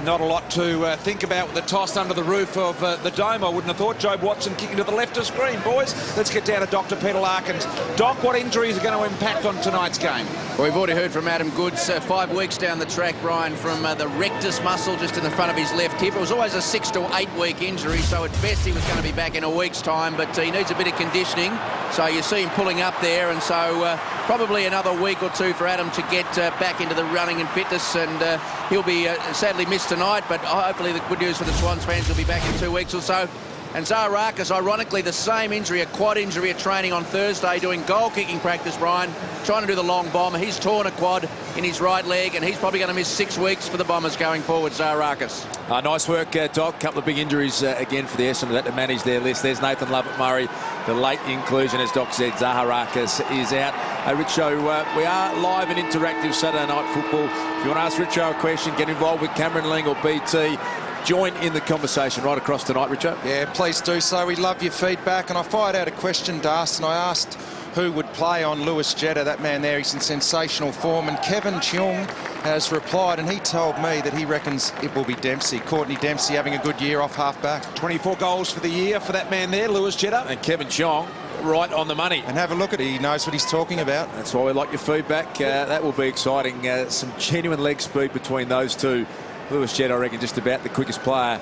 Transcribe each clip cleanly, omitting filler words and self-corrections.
Not a lot to think about with the toss under the roof of the dome. I wouldn't have thought. Jobe Watson kicking to the left of screen. Boys, let's get down to Dr. Peter Larkins. Doc, what injuries are going to impact on tonight's game? Well, we've already heard from Adam Goods 5 weeks down the track, Brian, from the rectus muscle just in the front of his left hip. It was always a 6 to 8 week injury, so at best he was going to be back in a week's time, but he needs a bit of conditioning. So you see him pulling up there, and so probably another week or two for Adam to get back into the running and fitness, and he'll be sadly missed tonight, but hopefully the good news for the Swans fans will be back in 2 weeks or so. And Zaharakis, ironically, the same injury, a quad injury at training on Thursday, doing goal-kicking practice, Brian, trying to do the long bomb. He's torn a quad in his right leg, and he's probably going to miss 6 weeks for the Bombers going forward, Zaharakis. Nice work, Doc. Couple of big injuries again for the Essendon that to manage their list. There's Nathan Lovett-Murray, the late inclusion, as Doc said. Zaharakis is out. Richo, we are live and interactive Saturday night football. If you want to ask Richo a question, get involved with Cameron Ling or BT. Join in the conversation right across tonight, Richo. Yeah, please do so. We love your feedback. And I fired out a question, Das, and I asked who would play on Lewis Jetta. That man there, he's in sensational form. And Kevin Cheung has replied, and he told me that he reckons it will be Dempsey. Courtney Dempsey having a good year off half-back. 24 goals for the year for that man there, Lewis Jetta. And Kevin Cheung right on the money. And have a look at it. He knows what he's talking about. That's why we like your feedback. That will be exciting. Some genuine leg speed between those two. Lewis Jett, I reckon, just about the quickest player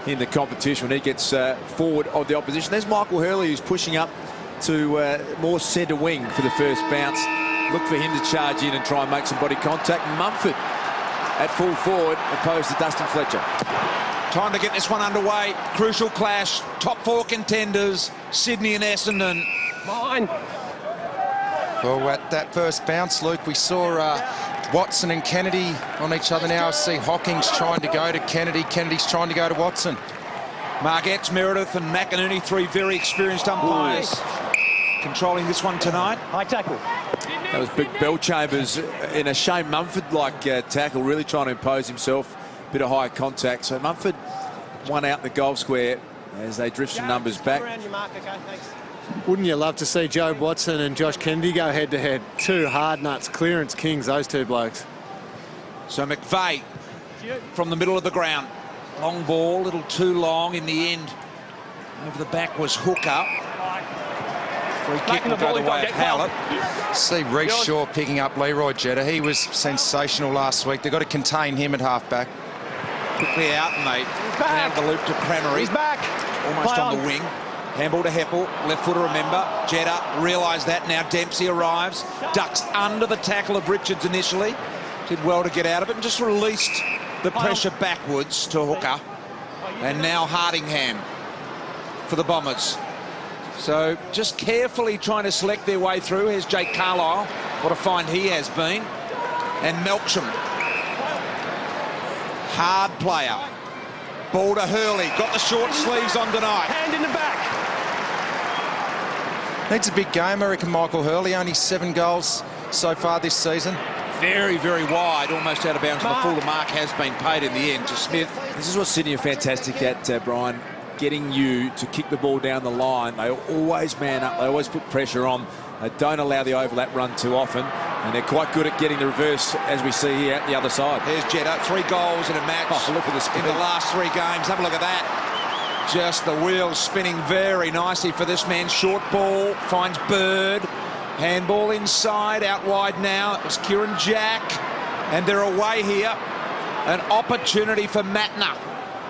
in the competition when he gets forward of the opposition. There's Michael Hurley, who's pushing up to more centre wing for the first bounce. Look for him to charge in and try and make some body contact. Mumford at full forward opposed to Dustin Fletcher. Time to get this one underway. Crucial clash. Top 4 contenders, Sydney and Essendon. Mine. Well, at that first bounce, Luke, we saw Watson and Kennedy on each other now. I see Hawkins trying to go to Kennedy. Kennedy's trying to go to Watson. Margetts, Meredith and McInerney, 3 very experienced umpires. Controlling this one tonight. High tackle. That was big Bellchambers in a Shane Mumford-like tackle, really trying to impose himself. Bit of high contact. So Mumford won out the goal square as they drift some numbers back. Wouldn't you love to see Jobe Watson and Josh Kennedy go head-to-head? 2 hard nuts, clearance kings, those 2 blokes. So McVeigh from the middle of the ground. Long ball, a little too long in the end. Over the back was Hooker. Free kick will go the way of Howlett. See Reece Shaw picking up Leroy Jetta. He was sensational last week. They've got to contain him at half-back. Quickly out, and they down the loop to Cranmery. He's back. Almost on the wing. Handball to Heppel, left footer, remember. Jetta realised that. Now Dempsey arrives. Ducks under the tackle of Richards initially. Did well to get out of it and just released the pressure backwards to Hooker. And now Hardingham for the Bombers. So just carefully trying to select their way through. Here's Jake Carlisle. What a find he has been. And Melksham. Hard player. Ball to Hurley. Got the short sleeves on tonight. Hand in the back. Needs a big game, I reckon, Michael Hurley. Only 7 goals so far this season. Very, very wide, almost out of bounds. The full mark has been paid in the end to Smith. This is what Sydney are fantastic at, Brian. Getting you to kick the ball down the line. They always man up. They always put pressure on. They don't allow the overlap run too often. And they're quite good at getting the reverse, as we see here, at the other side. Here's Jetta, 3 goals in a match. Oh, look at the speed. In the last 3 games. Have a look at that. Just the wheels spinning very nicely for this man. Short ball, finds Bird. Handball inside, out wide now. It was Kieran Jack. And they're away here. An opportunity for Matner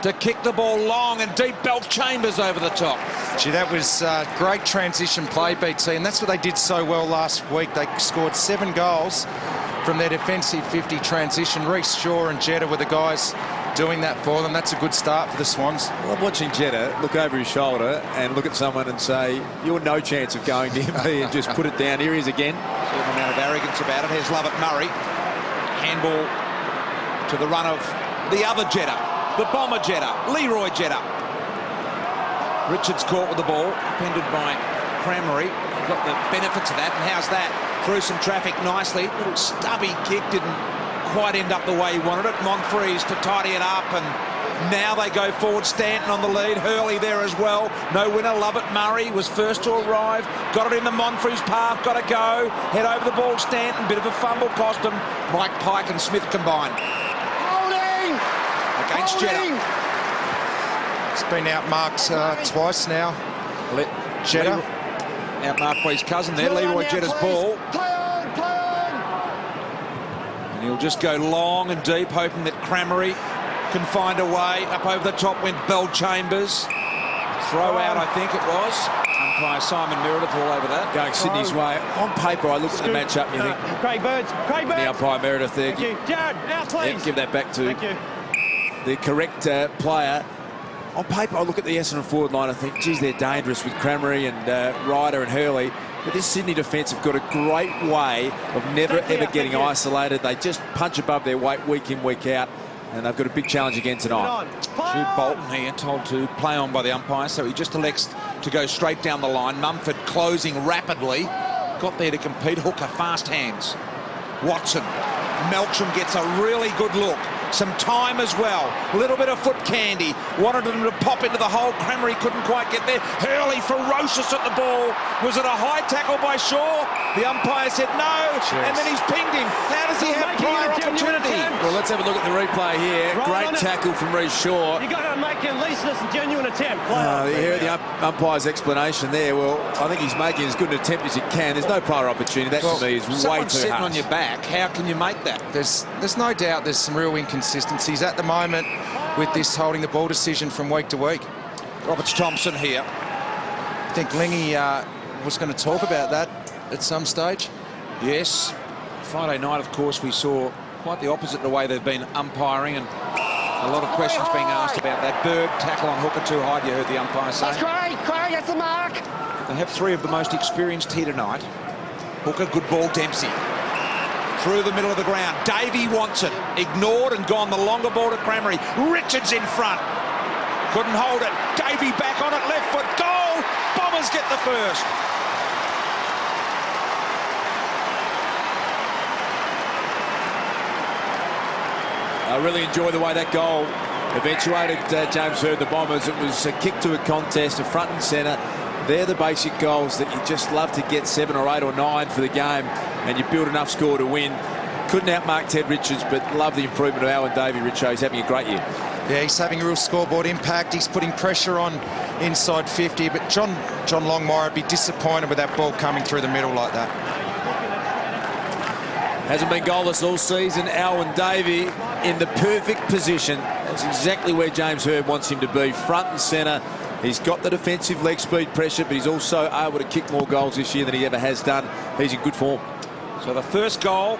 to kick the ball long and deep. Bellchambers over the top. Gee, that was great transition play, BT, and that's what they did so well last week. They scored 7 goals from their defensive 50 transition. Reece Shaw and Jetta were the guys doing that for them. That's a good start for the Swans. I love watching Jetta look over his shoulder and look at someone and say, you're no chance of going to him and just put it down. Here he is again. Certain amount of arrogance about it. Here's Lovett-Murray. Handball to the run of the other Jetta. The bomber Jetta, Leroy Jetta. Richards caught with the ball, pended by Cranmery. Got the benefits of that, and how's that? Through some traffic nicely. Little stubby kick, didn't quite end up the way he wanted it. Monfries to tidy it up, and now they go forward. Stanton on the lead, Hurley there as well. No winner, Lovett-Murray was first to arrive. Got it in the Monfries path, got to go. Head over the ball, Stanton, bit of a fumble cost him. Mike Pike and Smith combined. Holding! against Jeddah. It's been outmarked twice now. Jeddah. Outmarked by his cousin there, Leroy Jeddah's ball. And he'll just go long and deep, hoping that Crameri can find a way. Up over the top went Bell Chambers. Throw out, I think it was. Umpire Simon Meredith all over that. Going Sydney's way. On paper, I look at the matchup and you think... Craig Birds. The umpire Meredith there. Thank you. Jared, now please. Yeah, give that back to the correct player. On paper, I look at the Essendon forward line, I think, geez, they're dangerous with Crameri and Ryder and Hurley. But this Sydney defence have got a great way of never, ever getting isolated. They just punch above their weight week in, week out. And they've got a big challenge again tonight. Jude Bolton here told to play on by the umpire, so he just elects to go straight down the line. Mumford closing rapidly. Got there to compete. Hooker, fast hands. Watson. Melksham gets a really good look. Some time as well. A little bit of foot candy. Wanted him to pop into the hole. Crameri couldn't quite get there. Hurley ferocious at the ball. Was it a high tackle by Shaw? The umpire said no. And then he's pinged him. How does he have prior opportunity? Well, let's have a look at the replay here. Great tackle from Reece Shaw. You've got to make at least this a genuine attempt. You hear the umpire's explanation there. Well, I think he's making as good an attempt as he can. There's no prior opportunity. That, to me, is way too sitting harsh. on your back. How can you make that? There's no doubt there's some real inconsistencies at the moment with this holding the ball decision from week to week. Roberts Thompson here. I think Lingy was going to talk about that at some stage. Yes. Friday night, of course, we saw quite the opposite the way they've been umpiring, and a lot of questions being asked about that. Bird tackle on Hooker too hard, you heard the umpire say. That's Craig. Craig, that's the mark. They have three of the most experienced here tonight. Hooker, good ball, Dempsey. Through the middle of the ground. Davey wants it. Ignored and gone the longer ball to Crameri. Richards in front. Couldn't hold it. Davey back on it. Left foot. Goal. Bombers get the first. I really enjoy the way that goal eventuated James Hird, the Bombers. It was a kick to a contest, a front and centre. They're the basic goals that you just love to get 7 or 8 or 9 for the game, and you build enough score to win. Couldn't outmark Ted Richards, but love the improvement of Alan Davey. Richo, he's having a great year. Yeah, he's having a real scoreboard impact. He's putting pressure on inside 50, but John Longmire would be disappointed with that ball coming through the middle like that. Hasn't been goalless all season. Alwyn Davey in the perfect position. That's exactly where James Hird wants him to be, front and centre. He's got the defensive leg speed pressure, but he's also able to kick more goals this year than he ever has done. He's in good form. So the first goal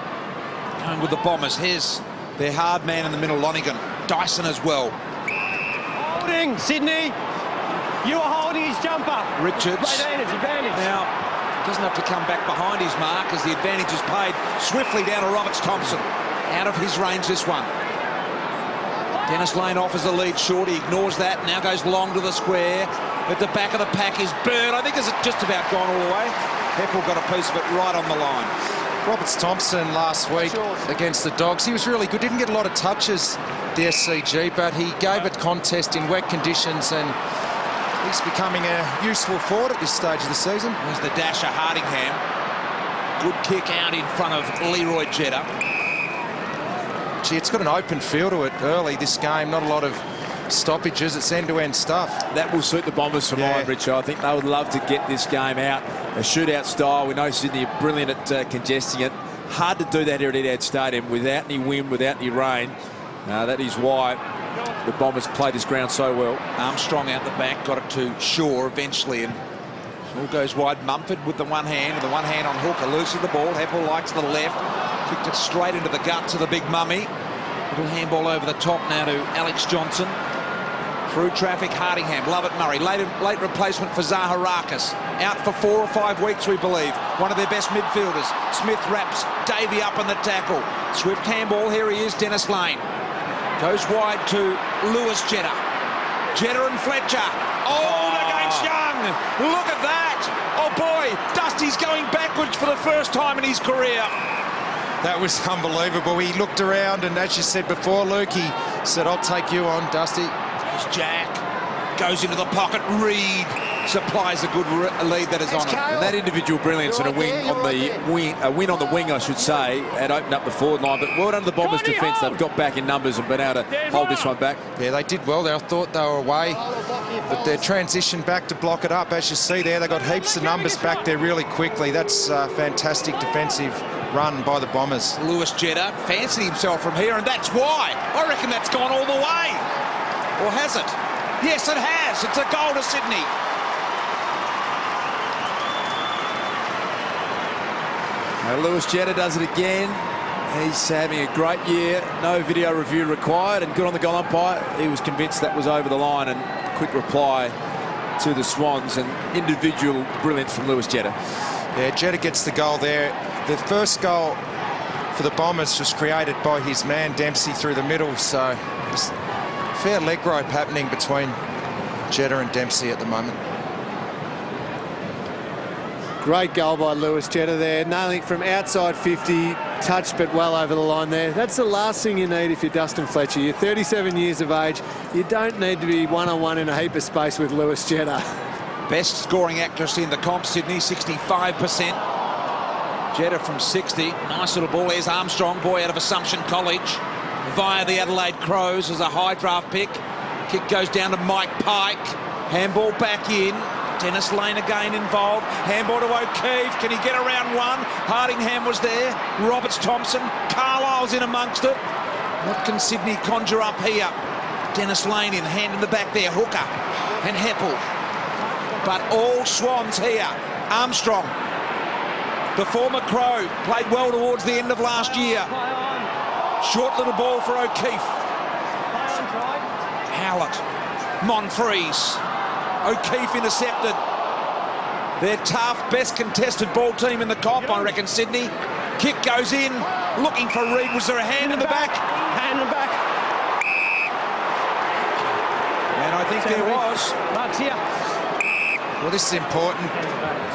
going with the Bombers. Here's their hard man in the middle, Lonigan. Dyson as well. Holding, Sydney. You are holding his jumper. Richards. Advantage. Now, doesn't have to come back behind his mark as the advantage is played swiftly down to Roberts Thompson. Out of his range, this one. Dennis Lane offers the lead short. He ignores that. Now goes long to the square. At the back of the pack is Bird. I think it's just about gone all the way. Heppel got a piece of it right on the line. Roberts Thompson last week against the Dogs, he was really good. Didn't get a lot of touches, the SCG, but he gave it contest in wet conditions, and he's becoming a useful forward at this stage of the season. There's the dasher, Hardingham. Good kick out in front of Leroy Jeddah. Gee, it's got an open feel to it early, this game. Not a lot of stoppages. It's end-to-end stuff. That will suit the Bombers for mine, Richard. I think they would love to get this game out. A shootout style. We know Sydney are brilliant at congesting it. Hard to do that here at Etihad Stadium without any wind, without any rain. That is why the Bombers play this ground so well. Armstrong out the back, got it to Shaw eventually, and all goes wide. Mumford with the one hand, with the one hand on Hooker, loses the ball. Heppel likes the left, kicked it straight into the guts of the big mummy. Little handball over the top now to Alex Johnson. Through traffic, Hardingham, Lovett Murray, late replacement for Zaharakis. Out for 4 or 5 weeks, we believe. One of their best midfielders. Smith wraps Davey up in the tackle. Swift handball, here he is, Dennis Lane. Goes wide to Lewis Jeddah. Jeddah and Fletcher. Oh, against Young. Look at that. Oh, boy. Dusty's going backwards for the first time in his career. That was unbelievable. He looked around, and as you said before, Luke, he said, I'll take you on, Dusty. Jack goes into the pocket. Reed supplies a good lead that is on him. And that individual brilliance and a win on the wing, I should say, had opened up the forward line. But well done to the Bombers' defence. They've got back in numbers and been able to hold this one back. Yeah, they did well there. I thought they were away, but their transition back to block it up, as you see there, they got heaps of numbers back there really quickly. That's fantastic defensive run by the Bombers. Lewis Jetta fancied himself from here, and that's why. I reckon that's gone all the way. Or has it? Yes, it has. It's a goal to Sydney. Lewis Jetta does it again. He's having a great year. No video review required, and good on the goal umpire. He was convinced that was over the line, and quick reply to the Swans, and individual brilliance from Lewis Jetta. Yeah, Jetta gets the goal there. The first goal for the Bombers was created by his man Dempsey through the middle, so there's a fair leg rope happening between Jetta and Dempsey at the moment. Great goal by Lewis Jetta there, nailing from outside 50, touched but well over the line there. That's the last thing you need if you're Dustin Fletcher. You're 37 years of age. You don't need to be one-on-one in a heap of space with Lewis Jetta. Best scoring accuracy in the comp, Sydney, 65%. Jetta from 60. Nice little ball. There's Armstrong, boy out of Assumption College, via the Adelaide Crows as a high draft pick. Kick goes down to Mike Pike. Handball back in. Dennis Lane again involved. Handball to O'Keefe. Can he get around one? Hardingham was there. Roberts Thompson. Carlisle's in amongst it. What can Sydney conjure up here? Dennis Lane in, hand in the back there. Hooker and Heppel. But all Swans here. Armstrong, the former Crow, played well towards the end of last year. Short little ball for O'Keefe. Howlett. Monfries. O'Keefe intercepted. They're tough, best contested ball team in the comp, I reckon, Sydney. Kick goes in, looking for Reid. Was there a hand in the back? Hand in the back. And I think there was. Bugs here. Well, this is important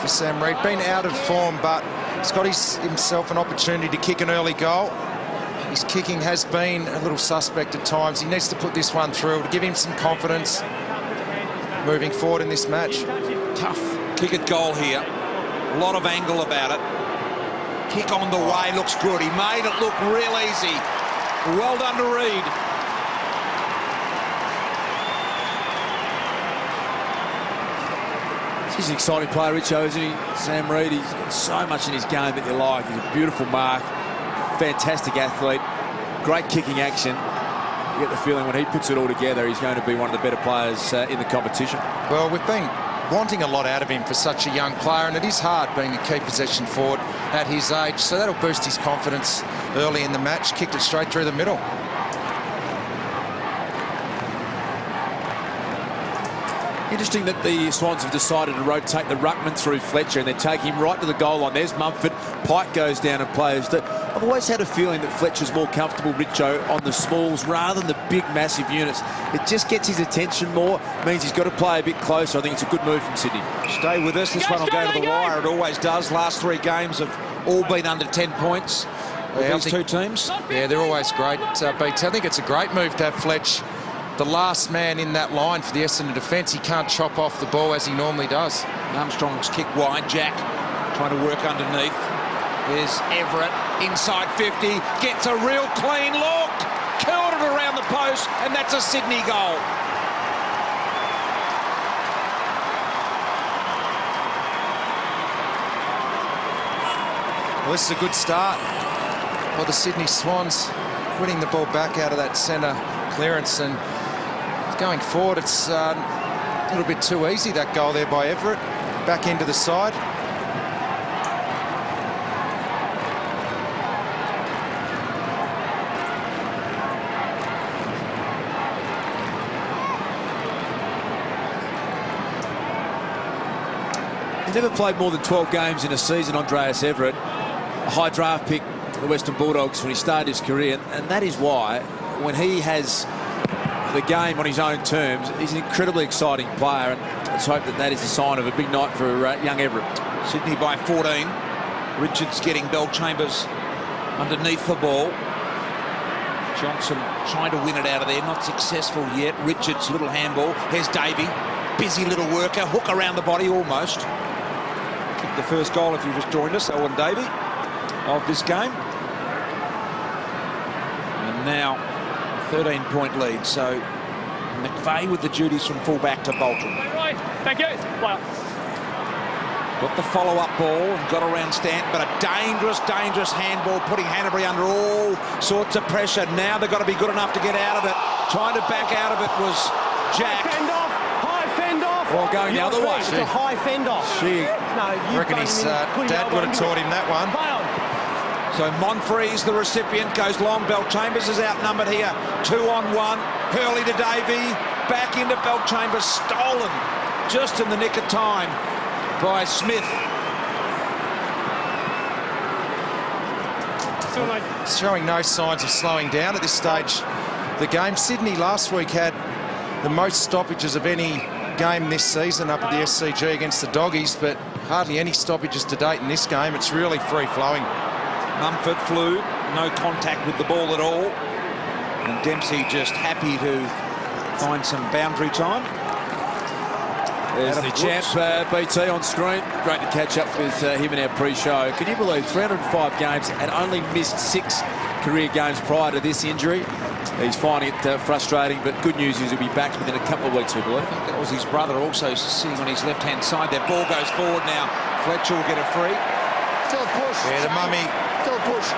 for Sam Reid. Been out of form, but he's got himself an opportunity to kick an early goal. His kicking has been a little suspect at times. He needs to put this one through to give him some confidence moving forward in this match. Tough kick at goal here. A lot of angle about it. Kick on the way, looks good. He made it look real easy. Well done to Reid. He's an exciting player, Richo, isn't he? Sam Reid, he's got so much in his game that you like. He's a beautiful mark, fantastic athlete, great kicking action. You get the feeling when he puts it all together, he's going to be one of the better players in the competition. Well, we've been wanting a lot out of him for such a young player, and it is hard being a key possession forward at his age, so that'll boost his confidence early in the match. Kicked it straight through the middle. Interesting that the Swans have decided to rotate the ruckman through Fletcher, and they're taking him right to the goal line. There's Mumford. Pike goes down and plays. I've always had a feeling that Fletcher's more comfortable, Richo, on the smalls rather than the big, massive units. It just gets his attention more, means he's got to play a bit closer. I think it's a good move from Sydney. Stay with us. This one will go to the wire. It always does. Last three games have all been under 10 points with these two teams. Yeah, they're always great, Beats. I think it's a great move to have Fletch the last man in that line for the Essendon defence. He can't chop off the ball as he normally does. Armstrong's kick wide. Jack trying to work underneath. There's Everett inside 50. Gets a real clean look. Curled it around the post, and that's a Sydney goal. Well, this is a good start for the Sydney Swans, winning the ball back out of that centre clearance, and going forward, it's a little bit too easy, that goal there by Everett. Back into the side. He's never played more than 12 games in a season, Andreas Everett. A high draft pick for the Western Bulldogs when he started his career, and that is why, when he has the game on his own terms, he's an incredibly exciting player, and let's hope that that is a sign of a big night for young Everett. Sydney by 14. Richards getting Bell Chambers underneath the ball. Johnson trying to win it out of there, not successful yet. Richards, little handball. Here's Davey. busy little worker, hook around the body almost. Kicked the first goal, if you just joined us, Owen Davey, of this game. And now a 13-point lead, so McVeigh with the duties from full-back to Bolton. Right, thank you. Well. Got the follow-up ball and got around Stanton, but a dangerous, dangerous handball, putting Hanbury under all sorts of pressure. Now they've got to be good enough to get out of it. Trying to back out of it was Jack. High fend off. Well, going the other way. It's a high fend off. I reckon his dad would have taught him that one. So Monfree's the recipient, goes long. Belchambers is outnumbered here. 2-on-1. Hurley to Davey. Back into Belchambers. Stolen just in the nick of time by Smith. Showing no signs of slowing down at this stage. The game, Sydney last week had the most stoppages of any game this season up at the SCG against the Doggies, but hardly any stoppages to date in this game. It's really free-flowing. Mumford flew, no contact with the ball at all. And Dempsey just happy to find some boundary time. There's the champ, BT on screen. Great to catch up with him in our pre-show. Can you believe 305 games and only missed 6 career games prior to this injury? He's finding it frustrating, but good news is he'll be back within a couple of weeks, we believe. I think that was his brother also sitting on his left-hand side. Their ball goes forward now. Fletcher will get a free. Still a push. Yeah, the Mummy Still a push.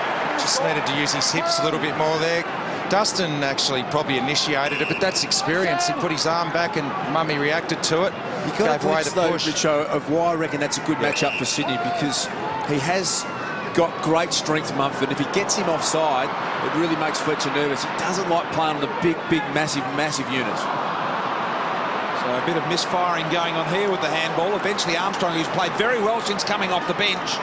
just needed to use his hips a little bit more there. Dustin actually probably initiated it, but that's experience. He put his arm back and Mummy reacted to it. You got Gave away to the push. the show of why I reckon that's a good matchup for Sydney, because he has got great strength, Mumford. If he gets him offside, it really makes Fletcher nervous. He doesn't like playing on the big, massive units. So a bit of misfiring going on here with the handball. Eventually Armstrong, who's played very well since coming off the bench.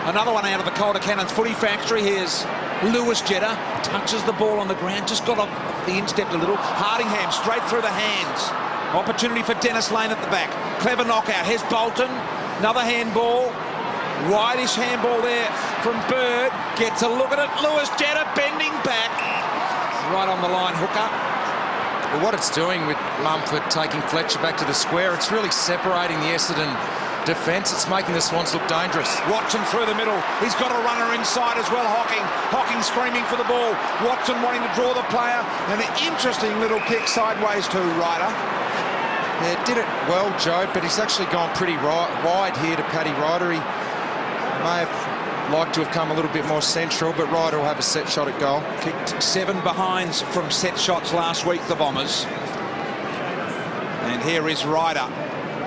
Another one out of the Calder Cannons footy factory. Here's Lewis Jetta, touches the ball on the ground, just got off the instep a little. Hardingham straight through the hands. Opportunity for Dennis Lane at the back. Clever knockout. Here's Bolton. Another handball. Wideish handball there from Bird. Gets a look at it. Lewis Jetta bending back. Right on the line, hooker. Well, what it's doing with Mumford taking Fletcher back to the square, it's really separating the Essendon defence. It's making the Swans look dangerous. Watson through the middle. He's got a runner inside as well, Hocking. Hocking screaming for the ball. Watson wanting to draw the player. And an interesting little kick sideways to Ryder. Yeah, did it well, Joe, but he's actually gone pretty wide here to Paddy Ryder. He may have liked to have come a little bit more central, but Ryder will have a set shot at goal. Kicked 7 behinds from set shots last week, the Bombers. And here is Ryder.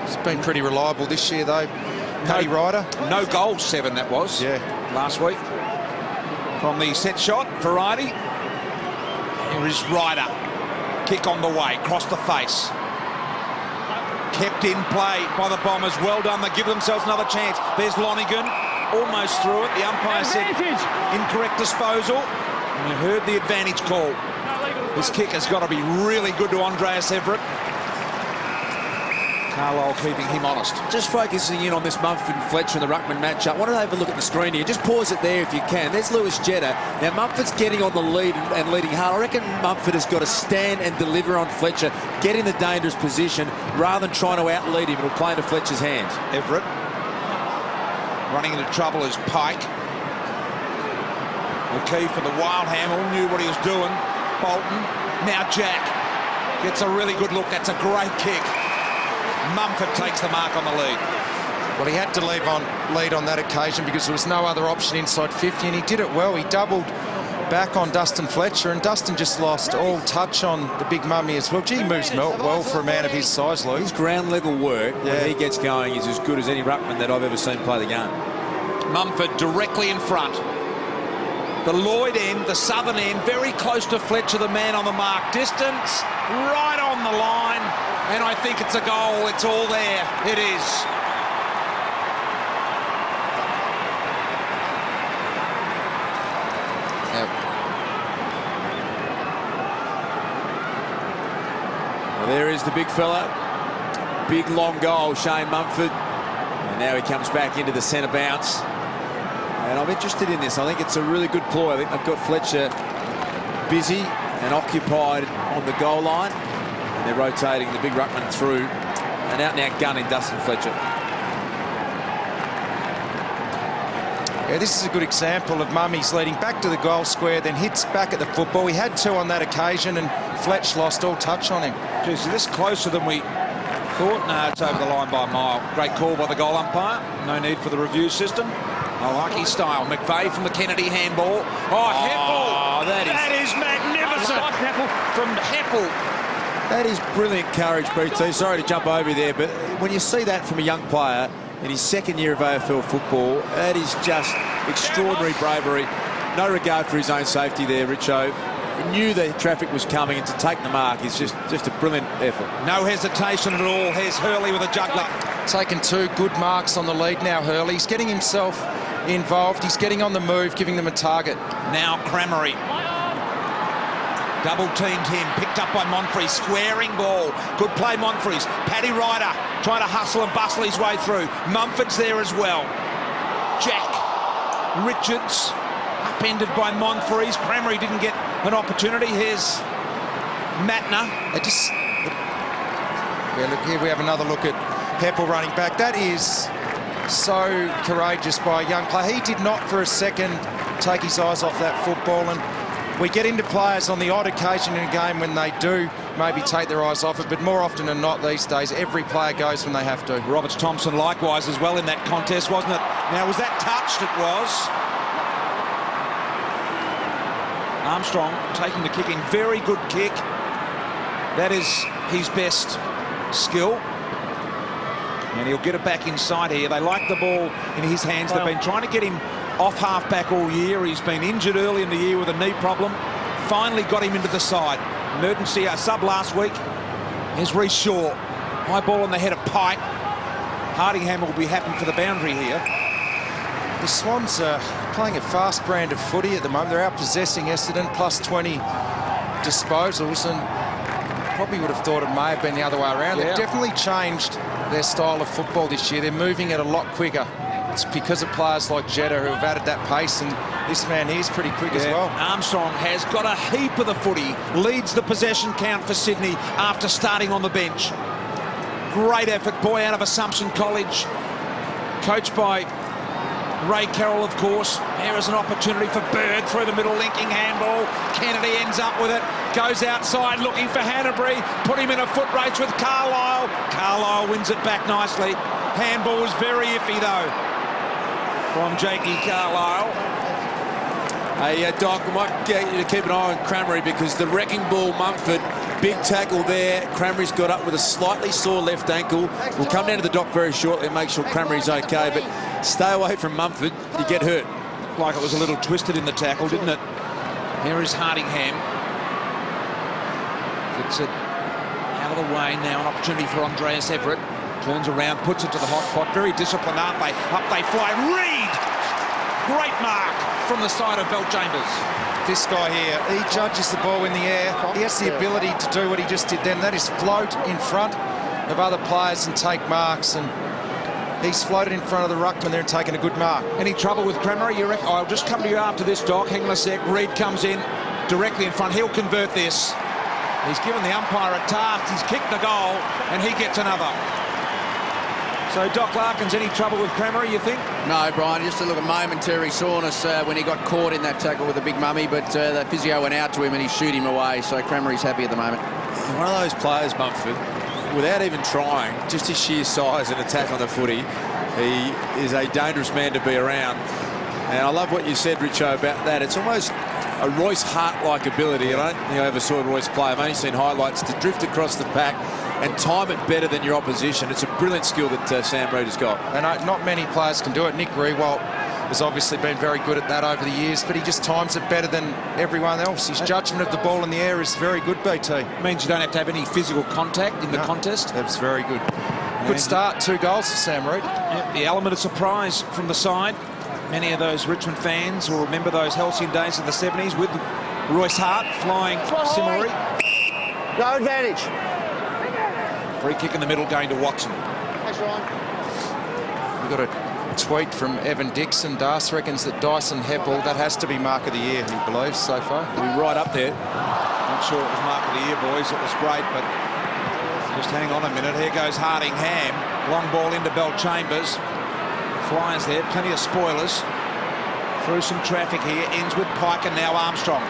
He's been pretty reliable this year, though. Paddy Ryder. No goals, 7 that was. Yeah. Last week. From the set shot, variety. Here is Ryder. Kick on the way, across the face. Kept in play by the Bombers. Well done. They give themselves another chance. There's Lonigan. Almost through it. The umpire said incorrect disposal. And you heard the advantage call. This kick has got to be really good to Andreas Everett. Carlisle keeping him honest. Just focusing in on this Mumford and Fletcher in the ruckman matchup. Why don't they have a look at the screen here? Just pause it there if you can. There's Lewis Jetta. Now Mumford's getting on the lead and leading hard. I reckon Mumford has got to stand and deliver on Fletcher, get in the dangerous position rather than trying to outlead him. It'll play into Fletcher's hands. Everett running into trouble is Pike. O'Keefe for the Wildham, all knew what he was doing. Bolton, now Jack gets a really good look. That's a great kick. Mumford takes the mark on the lead. Well, he had to lead on that occasion because there was no other option inside 50, and he did it well. He doubled back on Dustin Fletcher, and Dustin just lost all touch on the big Mummy as well. Gee, he moves well for a man of his size, Lou. His ground level work, when he gets going, is as good as any ruckman that I've ever seen play the game. Mumford directly in front. The Lloyd end, the southern end, very close to Fletcher, the man on the mark. Distance, right on the line. And I think it's a goal. It's all there. It is. Well, there is the big fella. Big long goal, Shane Mumford. And now he comes back into the centre bounce. And I'm interested in this. I think it's a really good ploy. I think they've got Fletcher busy and occupied on the goal line. And they're rotating the big ruckman through an out-and-out gun in Dustin Fletcher. Yeah, this is a good example of Mummies leading back to the goal square, then hits back at the football. We had two on that occasion, and Fletch lost all touch on him. Geez, is this closer than we thought? No, it's over the line by a mile. Great call by the goal umpire. No need for the review system. Hockey style. McVeigh from the Kennedy handball. Oh, Heppel! That is magnificent from Heppel. That is brilliant courage, BT. Sorry to jump over there, but when you see that from a young player in his second year of AFL football, that is just extraordinary bravery. No regard for his own safety there, Richo. He knew the traffic was coming, and to take the mark is just a brilliant effort. No hesitation at all. Here's Hurley with a juggler. Taking two good marks on the lead now, Hurley. He's getting himself involved. He's getting on the move, giving them a target. Now Cramery. Double-teamed him, picked up by Monfries, squaring ball. Good play, Monfries. Paddy Ryder trying to hustle and bustle his way through. Mumford's there as well. Jack Richards, upended by Monfries. Cramery didn't get an opportunity. Here's Matner. Yeah, look, here we have another look at Heppel running back. That is so courageous by a young player. He did not for a second take his eyes off that football, and we get into players on the odd occasion in a game when they do maybe take their eyes off it, but more often than not these days, every player goes when they have to. Roberts-Thompson likewise as well in that contest, wasn't it? Now, was that touched? It was. Armstrong taking the kick in. Very good kick. That is his best skill. And he'll get it back inside here. They like the ball in his hands. They've been trying to get him off half-back all year. He's been injured early in the year with a knee problem. Finally got him into the side. Emergency sub last week. Here's Reece Shaw. High ball on the head of Pike. Hardingham will be happy for the boundary here. The Swans are playing a fast brand of footy at the moment. They're out possessing Essendon, plus 20 disposals, and probably would have thought it may have been the other way around. Yeah. They've definitely changed their style of football this year. They're moving it a lot quicker. It's because of players like Jetta who have added that pace, and this man here's pretty quick as well. Armstrong has got a heap of the footy. Leads the possession count for Sydney after starting on the bench. Great effort. Boy out of Assumption College. Coached by Ray Carroll, of course. Here is an opportunity for Bird through the middle, linking handball. Kennedy ends up with it. Goes outside looking for Hanbury. Put him in a foot race with Carlisle. Carlisle wins it back nicely. Handball was very iffy, though, from Jakey Carlisle. Hey, Doc, we might get you to keep an eye on Cramery, because the wrecking ball, Mumford, big tackle there. Cramery's got up with a slightly sore left ankle. We'll come down to the doc very shortly and make sure Cramery's okay, but stay away from Mumford. You get hurt. Like it was a little twisted in the tackle, didn't it? Here is Hardingham. Gets it out of the way now. An opportunity for Andreas Everett. Turns around, puts it to the hot pot. Very disciplined, aren't they? Up they fly. Reed! Great mark from the side of Belt-Chambers. This guy here, he judges the ball in the air. He has the ability to do what he just did then. That is float in front of other players and take marks. And he's floated in front of the ruckman there and taken a good mark. Any trouble with Cramery? You reckon? I'll just come to you after this, Doc. Hang on a sec. Reed comes in directly in front. He'll convert this. He's given the umpire a task. He's kicked the goal, and he gets another. So, Doc Larkins, any trouble with Cramery, you think? No, Brian, just a little momentary soreness when he got caught in that tackle with the big mummy, but the physio went out to him and he shooed him away, so Cramery's happy at the moment. One of those players, Mumford, without even trying, just his sheer size and attack on the footy, he is a dangerous man to be around. And I love what you said, Richo, about that. It's almost a Royce Hart-like ability. I don't think I ever saw Royce play. I've only seen highlights, to drift across the pack and time it better than your opposition. It's a brilliant skill that Sam Reid has got. And not many players can do it. Nick Riewoldt has obviously been very good at that over the years, but he just times it better than everyone else. His judgment of the ball in the air is very good, BT. Means you don't have to have any physical contact in the contest. That's very good. Good start, 2 goals for Sam Reid. Yep, the element of surprise from the side. Many of those Richmond fans will remember those halcyon days of the 70s with Royce Hart flying similarly. No advantage. Free kick in the middle going to Watson. Thanks, Ryan. We've got a tweet from Evan Dixon. Das reckons that Dyson Heppel, that has to be mark of the year, he believes, so far. We're right up there. Not sure it was mark of the year, boys. It was great, but Just hang on a minute. Here goes Hardingham. Long ball into Bell-Chambers. Flies there. Plenty of spoilers. Through some traffic here. Ends with Pike and now Armstrong.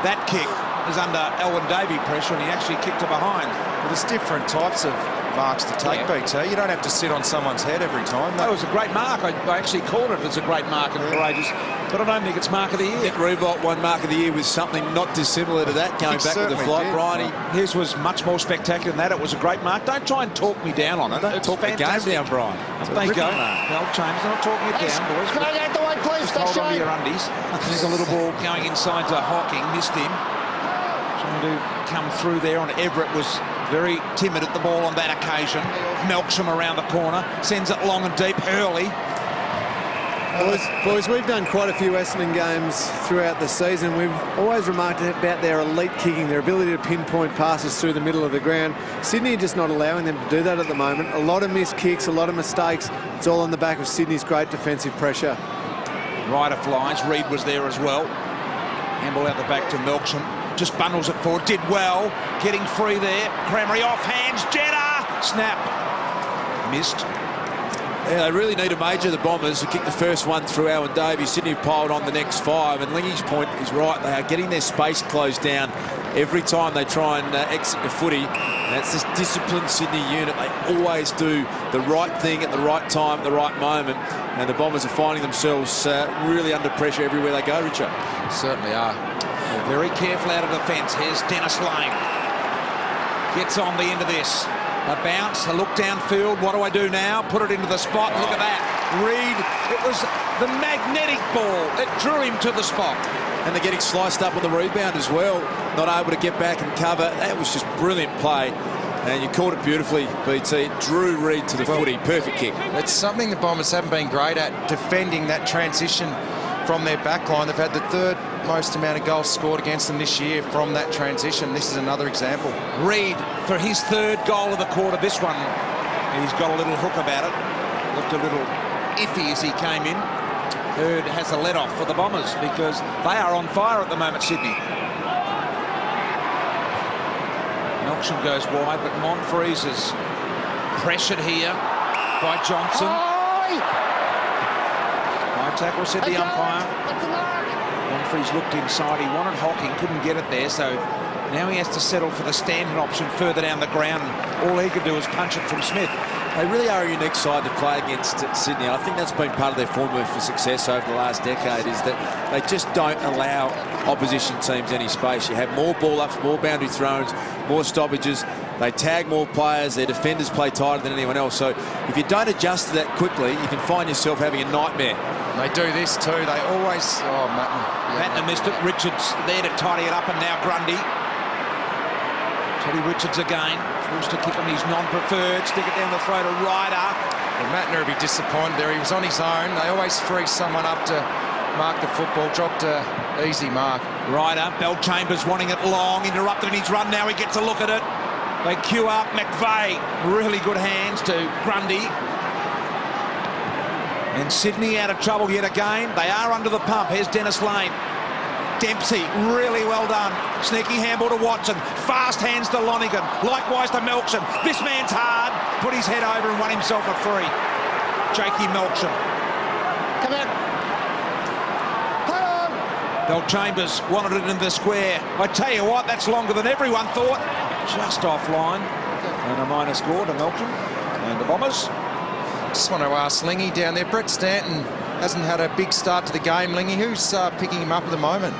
That kick is under Elwyn Davey pressure, and he actually kicked to behind. Well, there's different types of marks to take, BT. You don't have to sit on someone's head every time. That was a great mark. I actually called it as a great mark and courageous, but I don't think it's mark of the year. Nick Revolt won mark of the year with something not dissimilar to that, going back with the flight. Brian, his was much more spectacular than that. It was a great mark. Don't try and talk me down on it. don't talk the game down, Brian. There you go. Bell-Chambers, not talking it down, boys. Can I get the way, please? Hold on to your undies. There's a little ball going inside to Hocking. Missed him. Trying to come through there, and Everett was very timid at the ball on that occasion. Melksham around the corner, sends it long and deep. Hurley. Boys, we've done quite a few Essendon games throughout the season. We've always remarked about their elite kicking, their ability to pinpoint passes through the middle of the ground. Sydney are just not allowing them to do that at the moment. A lot of missed kicks, a lot of mistakes. It's all on the back of Sydney's great defensive pressure. Ryder flies. Reid was there as well. Handball out the back to Melksham. Just bundles it forward. Did well. Getting free there. Cramry off hands. Jetta. Snap. Missed. Yeah, they really need a major, the Bombers, to kick the first one through Elwyn Davey. Sydney have piled on the next 5, and Lingy's point is right. They are getting their space closed down every time they try and exit the footy. That's this disciplined Sydney unit. They always do the right thing at the right time, at the right moment. And the Bombers are finding themselves really under pressure everywhere they go, Richard. Certainly are. They're very careful out of defence. Here's Dennis Lane. Gets on the end of this. A bounce, a look downfield. What do I do now? Put it into the spot. Look at that. Reid, it was the magnetic ball. It drew him to the spot. And they're getting sliced up on the rebound as well. Not able to get back and cover. That was just brilliant play. And you called it beautifully, BT. Drew Reid to the footy. Perfect kick. It's something the Bombers haven't been great at, defending that transition from their back line. They've had the third most amount of goals scored against them this year from that transition. This is another example. Reid for his third goal of the quarter. This one, he's got a little hook about it. Looked a little iffy as he came in. Hurd has a let-off for the Bombers because they are on fire at the moment, Sydney. Melksham goes wide, but Monfries is pressured here by Johnson. High tackle, said the umpire. Monfries looked inside. He wanted Hocking, couldn't get it there, so now he has to settle for the Stanton option further down the ground. All he can do is punch it from Smith. They really are a unique side to play against Sydney. I think that's been part of their formula for success over the last decade, is that they just don't allow opposition teams any space. You have more ball-ups, more boundary throws, more stoppages. They tag more players. Their defenders play tighter than anyone else. So if you don't adjust to that quickly, you can find yourself having a nightmare. They do this too. They always... Oh, Matten. Matten missed it. Richards there to tidy it up, and now Grundy. Teddy Richards again. Forced to kick on his non-preferred. Stick it down the throat of Ryder. Well, Matten would be disappointed there. He was on his own. They always free someone up to mark the football. Dropped a easy mark. Ryder, Bell-Chambers wanting it long. Interrupted in his run. Now he gets a look at it. They queue up. McVeigh. Really good hands to Grundy. And Sydney out of trouble yet again. They are under the pump. Here's Dennis Lane. Dempsey, really well done. Sneaky handball to Watson. Fast hands to Lonergan. Likewise to Melksham. This man's hard. Put his head over and won himself a free. Jakey Melksham. Come in. Bell-Chambers wanted it in the square. I tell you what, that's longer than everyone thought. Just offline. And a minor score to Melksham. And the Bombers. Just want to ask Lingy down there. Brett Stanton hasn't had a big start to the game. Lingy, who's picking him up at the moment?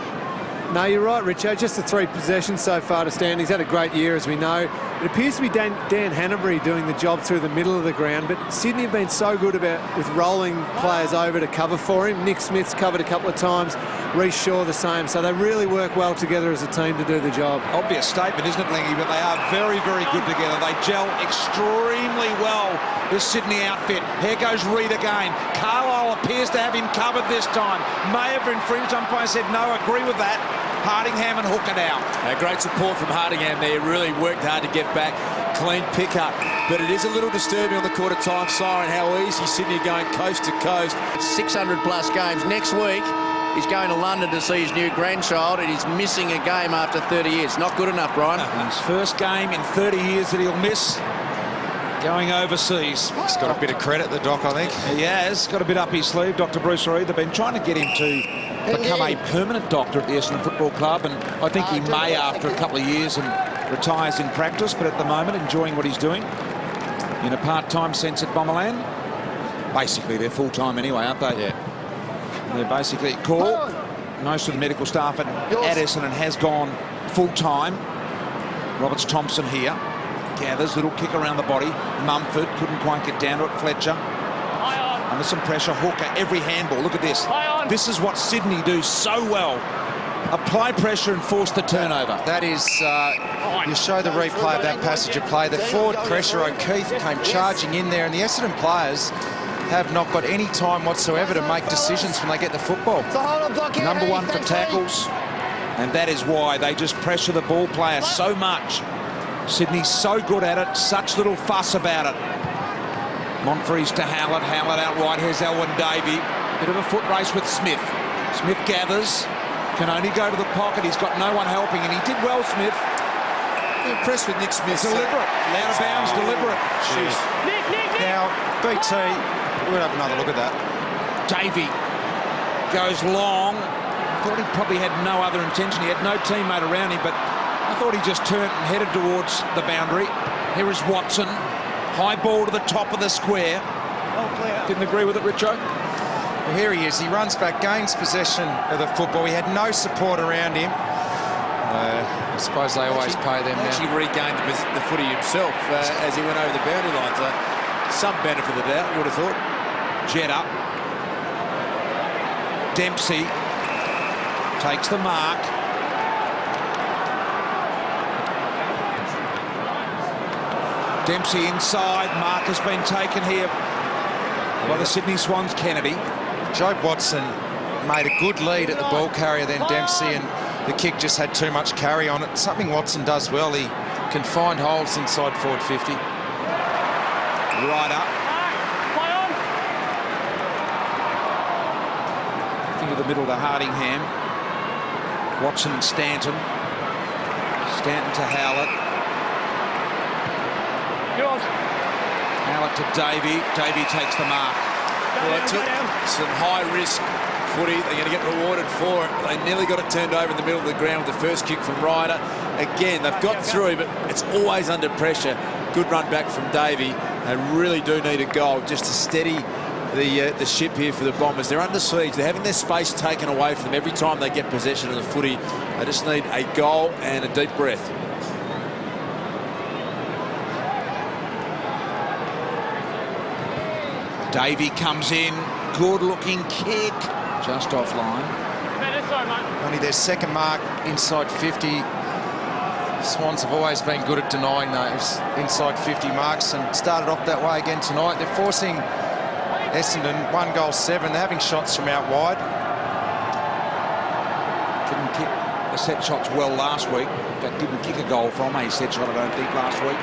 No, you're right, Richo. Just the 3 possessions so far to Stanton. He's had a great year, as we know. It appears to be Dan Hanbury doing the job through the middle of the ground, but Sydney have been so good with rolling players over to cover for him. Nick Smith's covered a couple of times. Reece Shaw the same. So they really work well together as a team to do the job. Obvious statement, isn't it, Lingy? But they are very, very good together. They gel extremely well, this Sydney outfit. Here goes Reid again. Carlisle appears to have him covered this time. May have infringed. Umpire said no, agree with that. Hardingham and hook it out. Great support from Hardingham there. Really worked hard to get back. Clean pickup. But it is a little disturbing on the quarter time siren how easy Sydney are going coast to coast. 600 plus games next week. He's going to London to see his new grandchild, and he's missing a game after 30 years. Not good enough, Brian. His first game in 30 years that he'll miss. Going overseas. He's got a bit of credit, the Doc, I think. He has got a bit up his sleeve, Dr. Bruce Reid. They've been trying to get him to become a permanent doctor at the Essendon Football Club, and I think he may after a couple of years and retires in practice, but at the moment enjoying what he's doing in a part-time sense at Bomberland. Basically, they're full-time anyway, aren't they? Yeah. They're basically at call. Most of the medical staff at Essendon has gone full-time. Roberts Thompson here. Gathers, little kick around the body. Mumford couldn't quite get down to it. Fletcher under some pressure. Hooker, every handball. Look at this. This is what Sydney do so well. Apply pressure and force the turnover. That is, you show the replay of that passage of play. The forward pressure, O'Keefe came charging in there, and the Essendon players have not got any time whatsoever to make decisions when they get the football. Number one for tackles, and that is why they just pressure the ball player so much. Sydney's so good at it, such little fuss about it. Monfries to Howlett, Howlett out wide. Here's Elwyn Davey. Bit of a foot race with Smith. Smith gathers, can only go to the pocket. He's got no one helping, and he did well, Smith. Impressed with Nick Smith. Deliberate, out of bounds, deliberate. Nick. Now, BT, we'll have another look at that. Davey goes long. Thought he probably had no other intention. He had no teammate around him, but I thought he just turned and headed towards the boundary. Here is Watson. High ball to the top of the square. Didn't agree with it, Richo. Well, here he is. He runs back, gains possession of the football. He had no support around him. I suppose they always pay them now. Actually regained the footy himself as he went over the boundary line. So some benefit of the doubt, you would have thought. Jetta. Dempsey takes the mark. Dempsey inside. Mark has been taken here by the Sydney Swans. Kennedy. Jobe Watson made a good lead at the ball carrier, then Dempsey, and the kick just had too much carry on it. Something Watson does well. He can find holes inside forward 50. Right up. Into the middle to Hardingham. Watson and Stanton. Stanton to Howlett. Howlett to Davey. Davey takes the mark. Well, it took some high-risk footy. They're going to get rewarded for it. They nearly got it turned over in the middle of the ground with the first kick from Ryder. Again, they've got through, but it's always under pressure. Good run back from Davey. They really do need a goal just to steady the ship here for the Bombers. They're under siege. They're having their space taken away from them every time they get possession of the footy. They just need a goal and a deep breath. Davey comes in. Good-looking kick. Just offline. Only their second mark inside 50. Swans have always been good at denying those inside 50 marks and started off that way again tonight. They're forcing Essendon 1-7. They're having shots from out wide. Didn't kick the set shots well last week. In fact, didn't kick a goal from a set shot, I don't think, last week.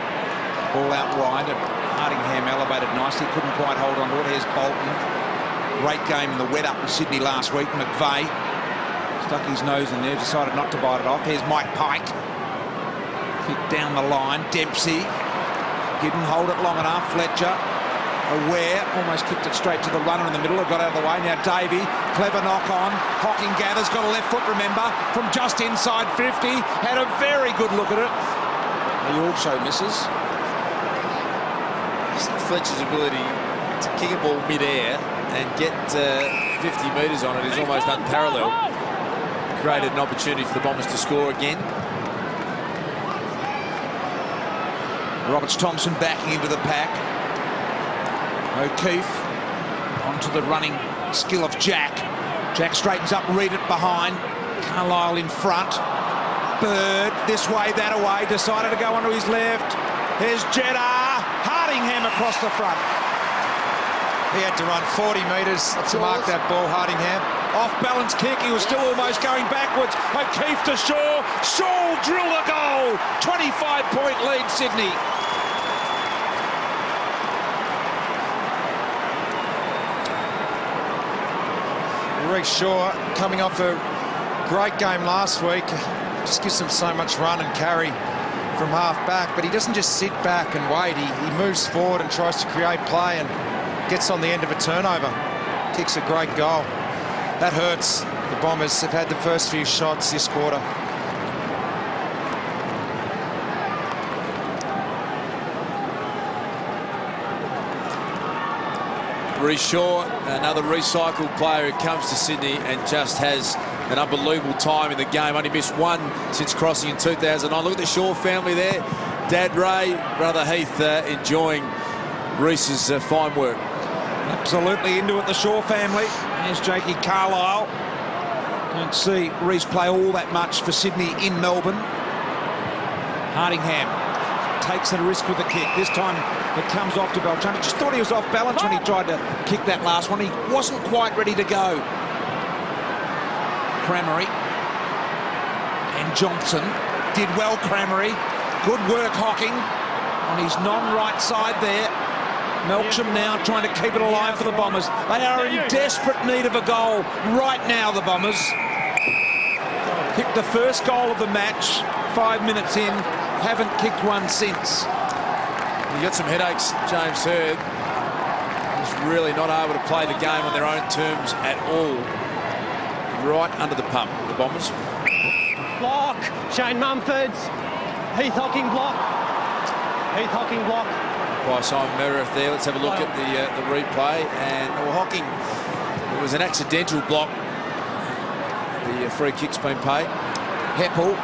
Ball out wide, and Hardingham elevated nicely. Couldn't quite hold on to it. Here's Bolton. Great game in the wet up in Sydney last week. McVeigh stuck his nose in there, decided not to bite it off. Here's Mike Pike. Kick down the line. Dempsey didn't hold it long enough. Fletcher aware, almost kicked it straight to the runner in the middle. It got out of the way. Now Davey, clever knock on. Hocking gathers, got a left foot, remember, from just inside 50. Had a very good look at it. He also misses. Fletcher's ability to kick a ball mid-air and get 50 metres on it is almost unparalleled. Created an opportunity for the Bombers to score again. Roberts Thompson backing into the pack. O'Keefe onto the running skill of Jack. Jack straightens up, read it behind. Carlisle in front. Bird this way, that away. Decided to go onto his left. Here's Jetta. Hardingham across the front. He had to run 40 metres to mark that ball, Hardingham. Off-balance kick. He was still almost going backwards. O'Keefe to Shaw. Shaw drilled a goal. 25-point lead, Sydney. Reece Shaw, coming off a great game last week. Just gives them so much run and carry from half back, but he doesn't just sit back and wait. He moves forward and tries to create play and gets on the end of a turnover. Kicks a great goal. That hurts. The Bombers have had the first few shots this quarter. Reece Shaw, another recycled player who comes to Sydney and just has an unbelievable time in the game. Only missed one since crossing in 2009. Look at the Shaw family there. Dad Ray, brother Heath enjoying Reece's fine work. Absolutely into it, the Shaw family. There's Jakey Carlisle. Don't see Reece play all that much for Sydney in Melbourne. Hardingham takes a risk with the kick. This time it comes off to Beltran. I just thought he was off balance when he tried to kick that last one. He wasn't quite ready to go. Cramery and Johnson did well. Cramery, good work Hocking on his non-right side there. Melksham now trying to keep it alive for the Bombers. They are in desperate need of a goal right now, the Bombers. Kicked the first goal of the match 5 minutes in, haven't kicked one since. You got some headaches, James Hird. He's really not able to play the game on their own terms at all. Right under the pump, the Bombers. Block. Shane Mumfords. Heath Hocking block. Heath Hocking block. By Simon Meredith there. Let's have a look at the replay. And Hocking, it was an accidental block. The free kick's been paid. Heppel.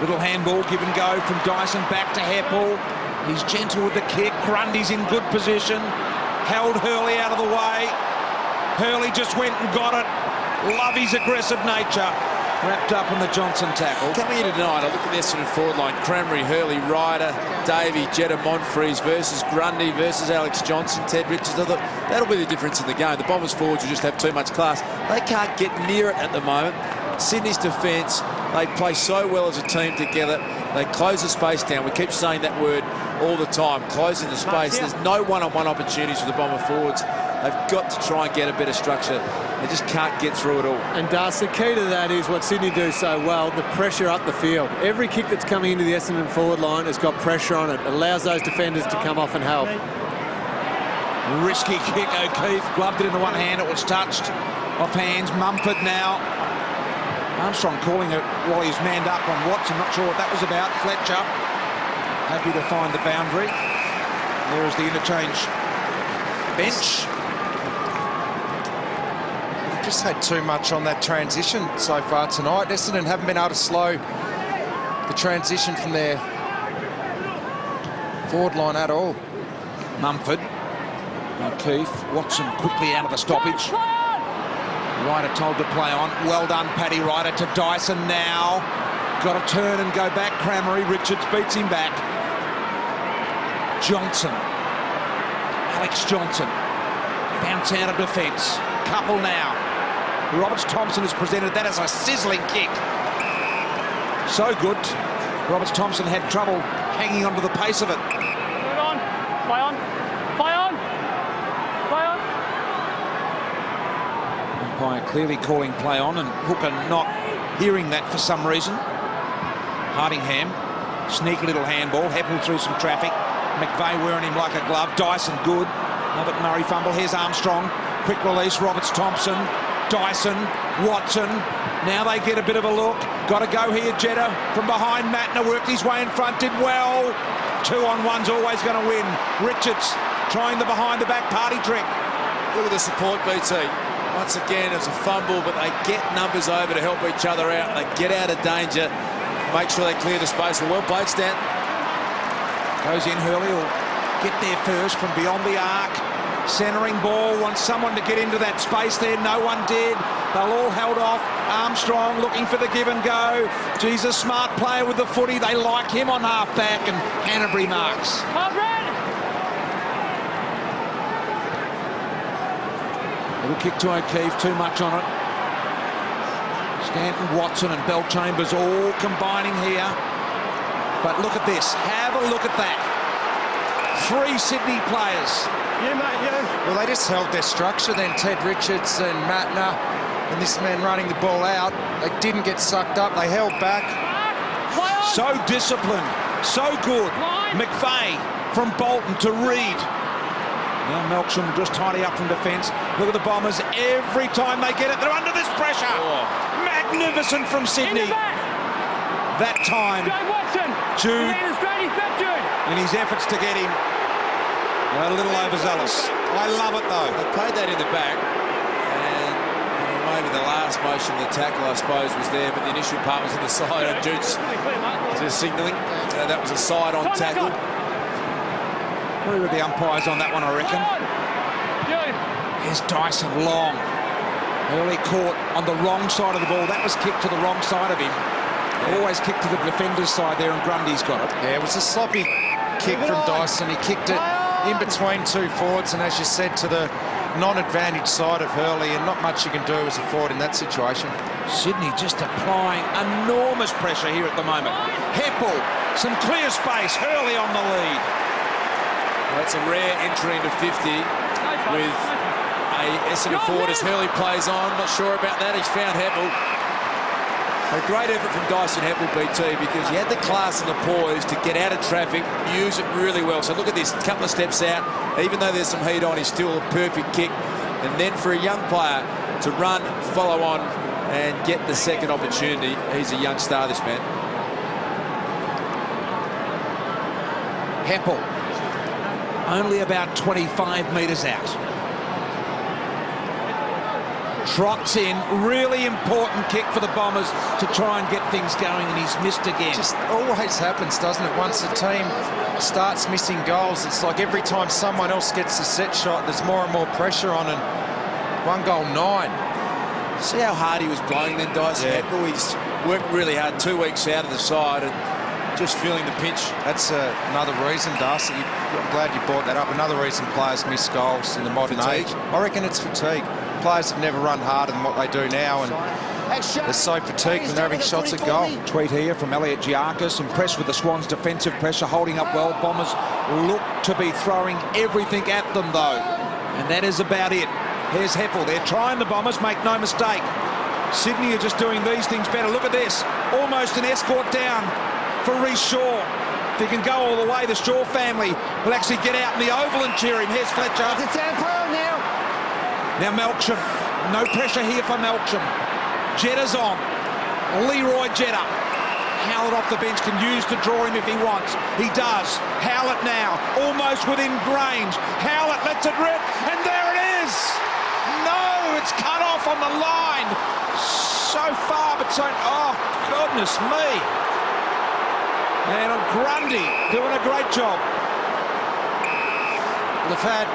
Little handball, give and go from Dyson back to Heppel. He's gentle with the kick. Grundy's in good position. Held Hurley out of the way. Hurley just went and got it. Love his aggressive nature. Wrapped up in the Johnson tackle. Coming in tonight, I look at the Essendon forward line. Cramery, Hurley, Ryder, Davey, Jetta, Monfries versus Grundy versus Alex Johnson, Ted Richards. I thought that'll be the difference in the game. The Bombers forwards will just have too much class. They can't get near it at the moment. Sydney's defence, they play so well as a team together. They close the space down. We keep saying that word all the time, closing the space. There's no one-on-one opportunities for the Bomber forwards. They've got to try and get a better structure. They just can't get through it all. And Das, the key to that is what Sydney do so well, the pressure up the field. Every kick that's coming into the Essendon forward line has got pressure on it. It allows those defenders to come off and help. Risky kick, O'Keefe gloved it in the one hand. It was touched off hands. Mumford now. Armstrong calling it while he's manned up on Watson. Not sure what that was about. Fletcher happy to find the boundary. There is the interchange bench. Just had too much on that transition so far tonight. Essendon haven't been able to slow the transition from their forward line at all. Mumford, O'Keefe, Watson quickly out of the stoppage. Ryder told to play on. Well done, Paddy Ryder to Dyson now. Got to turn and go back. Cramery, Richards beats him back. Johnson, Alex Johnson, bounce out of defence. Couple now. Roberts Thompson has presented that as a sizzling kick. So good. Roberts Thompson had trouble hanging onto the pace of it. Move on. Play on. Play on. Play on. Umpire clearly calling play on, and Hooker not hearing that for some reason. Hardingham, sneaky little handball. Heppel through some traffic. McVeigh wearing him like a glove. Dyson good. Another Murray fumble. Here's Armstrong. Quick release. Roberts Thompson. Dyson, Watson, now they get a bit of a look. Got to go here, Jetta from behind. Mattner worked his way in front, did well. 2-on-1's always going to win. Richards trying the behind-the-back party trick. Look at the support, BT. Once again, it's a fumble, but they get numbers over to help each other out. They get out of danger, make sure they clear the space. Well played, Stan. Goes in, Hurley will get there first from beyond the arc. Centering ball, wants someone to get into that space there. No one did. They'll all held off. Armstrong looking for the give and go. He's a smart player with the footy. They like him on half-back, and Canterbury marks. Little kick to O'Keefe, too much on it. Stanton, Watson and Bell-Chambers all combining here. But look at this. Have a look at that. 3 Sydney players You, mate, you. Well, they just held their structure then, Ted Richards and Matner, and this man running the ball out. They didn't get sucked up. They held back. So disciplined, so good. McVeigh from Bolton to Reed. Now Melksham just tidy up from defence. Look at the Bombers. Every time they get it, they're under this pressure. Oh. Magnificent from Sydney. That time, Jude, in his efforts to get him, a little overzealous. I love it though. They played that in the back, and maybe the last motion of the tackle, I suppose, was there, but the initial part was in the side, and Jude's just signalling. That was a side-on tackle. Agree with the umpires on that one, I reckon. Here's Dyson long. Early caught on the wrong side of the ball. That was kicked to the wrong side of him. Always kicked to the defender's side there, and Grundy's got it. Yeah, it was a sloppy kick from Dyson. He kicked it in between two forwards, and as you said, to the non-advantaged side of Hurley, and not much you can do as a forward in that situation. Sydney just applying enormous pressure here at the moment. Heppel, some clear space. Hurley on the lead. Well, it's a rare entry into 50 with a Essendon forward as Hurley plays on. Not sure about that. He's found Heppel. A great effort from Dyson Heppel, BT, because he had the class and the poise to get out of traffic, use it really well. So look at this, a couple of steps out. Even though there's some heat on, he's still a perfect kick. And then for a young player to run, follow on, and get the second opportunity, he's a young star, this man. Heppel, only about 25 metres out. Trots in, really important kick for the Bombers to try and get things going, and he's missed again. Just always happens, doesn't it? Once the team starts missing goals, it's like every time someone else gets a set shot, there's more and more pressure on, and 1 goal 9. See how hard he was blowing then, Dyson Heppel? He's worked really hard, 2 weeks out of the side, and just feeling the pinch. That's another reason, Darcy. I'm glad you brought that up. Another reason players miss goals in the modern age. I reckon it's fatigue. Players have never run harder than what they do now, and they're so fatigued when they're having shots at goal. Tweet here from Elliot Giakis. Impressed with the Swans' defensive pressure, holding up well. Bombers look to be throwing everything at them, though. And that is about it. Here's Heppel. They're trying the Bombers, make no mistake. Sydney are just doing these things better. Look at this. Almost an escort down for Reece Shaw. If he can go all the way, the Shaw family will actually get out in the oval and cheer him. Here's Fletcher. Now Melksham, no pressure here for Melksham. Jetta's on. Leroy Jetta. Howlett off the bench can use to draw him if he wants. He does. Howlett now, almost within range. Howlett lets it rip, and there it is. No, it's cut off on the line. So far, but so... Oh, goodness me. And Grundy doing a great job. They've had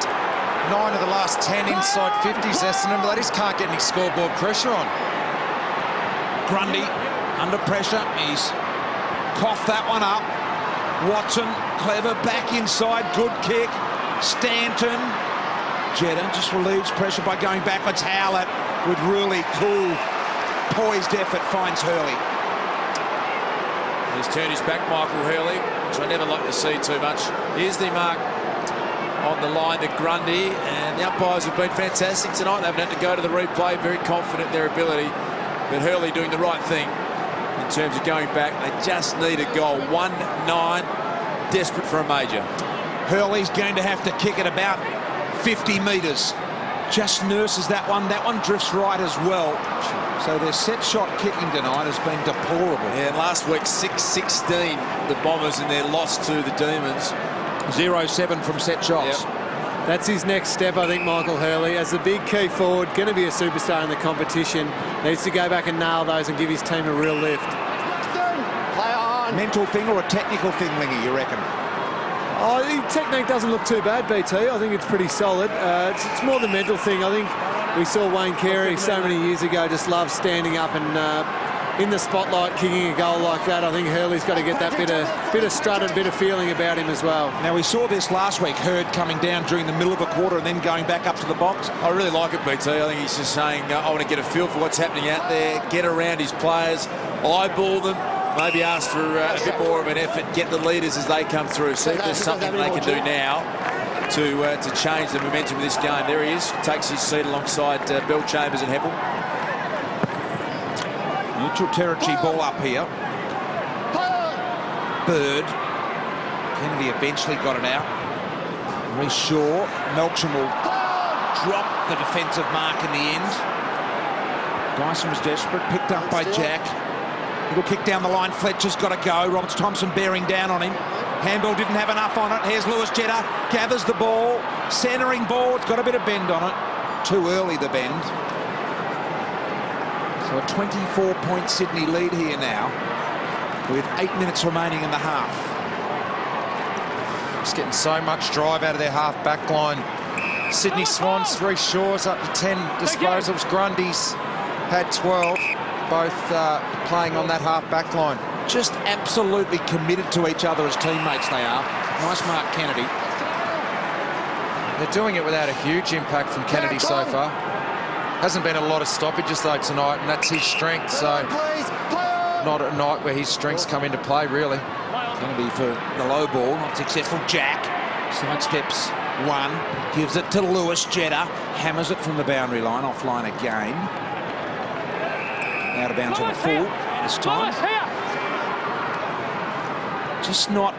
9 of the last 10 inside 50s, Essendon, but they just can't get any scoreboard pressure on. Grundy under pressure. He's coughed that one up. Watson, clever, back inside, good kick. Stanton. Jetta just relieves pressure by going backwards. Howlett with really cool, poised effort finds Hurley. He's turned his back, Michael Hurley, which I never like to see too much. Here's the mark on the line to Grundy, and the umpires have been fantastic tonight. They haven't had to go to the replay, very confident in their ability. But Hurley doing the right thing in terms of going back. They just need a goal. 1-9, desperate for a major. Hurley's going to have to kick it about 50 metres. Just nurses that one. That one drifts right as well. So their set shot kicking tonight has been deplorable. Yeah, and last week 6-16 the Bombers in their loss to the Demons. 0-7 from set shots. Yep. That's his next step, I think, Michael Hurley. As the big key forward, going to be a superstar in the competition. Needs to go back and nail those and give his team a real lift. Mental thing or a technical thing, Lingy, you reckon? Oh, the technique doesn't look too bad, BT. I think it's pretty solid. It's more the mental thing. I think we saw Wayne Carey so many years ago just love standing up and in the spotlight kicking a goal like that. I think Hurley's got to get that bit of strut and bit of feeling about him as well. Now, we saw this last week, Hurd coming down during the middle of a quarter and then going back up to the box. I really like it, BT. I think he's just saying, I want to get a feel for what's happening out there, get around his players, eyeball them, maybe ask for a bit more of an effort, get the leaders as they come through, see if there's something they can do now to change the momentum of this game. There he is, takes his seat alongside Bell Chambers and Heppel. Neutral territory ball up here. Bird. Kennedy eventually got it out. Reece Shaw. Melksham will drop the defensive mark in the end. Dyson was desperate, picked up by Jack. Little kick down the line, Fletcher's got to go. Roberts Thompson bearing down on him. Handball didn't have enough on it. Here's Lewis Jetta, gathers the ball, centering ball. It's got a bit of bend on it. Too early, the bend. So a 24-point Sydney lead here now, with 8 minutes remaining in the half. Just getting so much drive out of their half-back line. Sydney Swans, Reece Shaw's up to 10 disposals. Grundy's had 12, both playing on that half-back line. Just absolutely committed to each other as teammates they are. Nice mark, Kennedy. They're doing it without a huge impact from Kennedy so far. Hasn't been a lot of stoppages though tonight, and that's his strength, so not a night where his strengths come into play, really. Kennedy for the low ball, not successful. Jack sidesteps one, gives it to Lewis Jetta, hammers it from the boundary line, offline again. Out of bounds on the full this time. Just not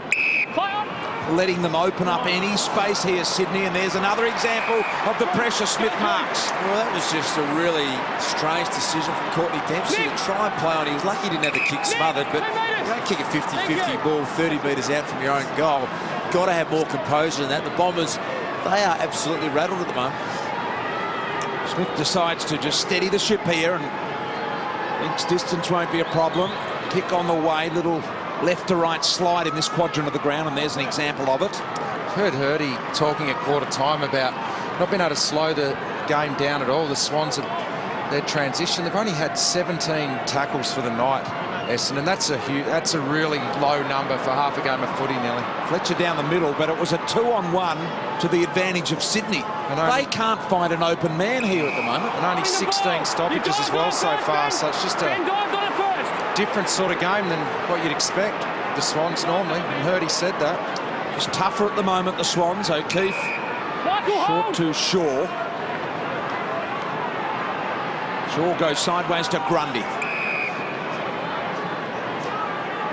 letting them open up any space here, Sydney, and there's another example of the pressure Smith marks. Well, that was just a really strange decision from Courtney Dempsey to try and play on. He was lucky he didn't have the kick smothered, but you don't kick a 50-50 ball 30 metres out from your own goal. Got to have more composure than that. The Bombers, they are absolutely rattled at the moment. Smith decides to just steady the ship here, and thinks distance won't be a problem. Kick on the way, little left to right slide in this quadrant of the ground, and there's an example of it. Heard Hurdy talking at quarter time about not being able to slow the game down at all. The Swans, their transition, they've only had 17 tackles for the night, Essendon, and that's a really low number for half a game of footy nearly. Fletcher down the middle, but it was a 2-on-1 to the advantage of Sydney. They can't find an open man here at the moment. And only 16 stoppages as well so far, so it's just a different sort of game than what you'd expect the Swans normally, and Hurdy said that. Just tougher at the moment, the Swans. O'Keefe short to Shaw. Shaw goes sideways to Grundy.